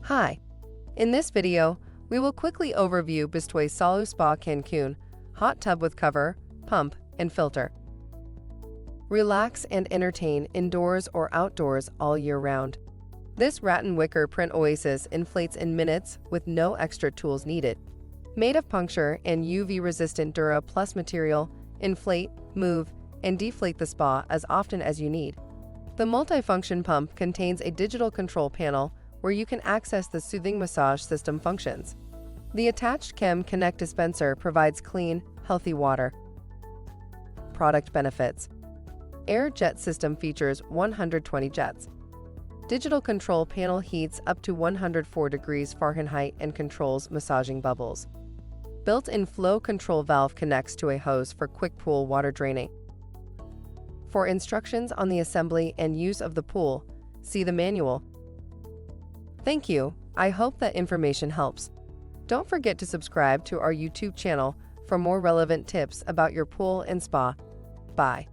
Hi, in this video, we will quickly overview Bestway SaluSpa Cancun hot tub with cover, pump, and filter. Relax and entertain indoors or outdoors all year round. This rattan wicker print oasis inflates in minutes with no extra tools needed. Made of puncture and UV-resistant DuraPlus material, inflate, move, and deflate the spa as often as you need. The multifunction pump contains a digital control panel where you can access the soothing massage system functions. The attached ChemConnect dispenser provides clean, healthy water. Product benefits. AirJet system features 120 jets. Digital control panel heats up to 104 degrees Farhenheit and controls massaging bubbles. Built-in flow control valve connects to a hose for quick pool water draining. For instructions on the assembly and use of the pool, see the manual. Thank you. I hope that information helps. Don't forget to subscribe to our YouTube channel for more relevant tips about your pool and spa. Bye.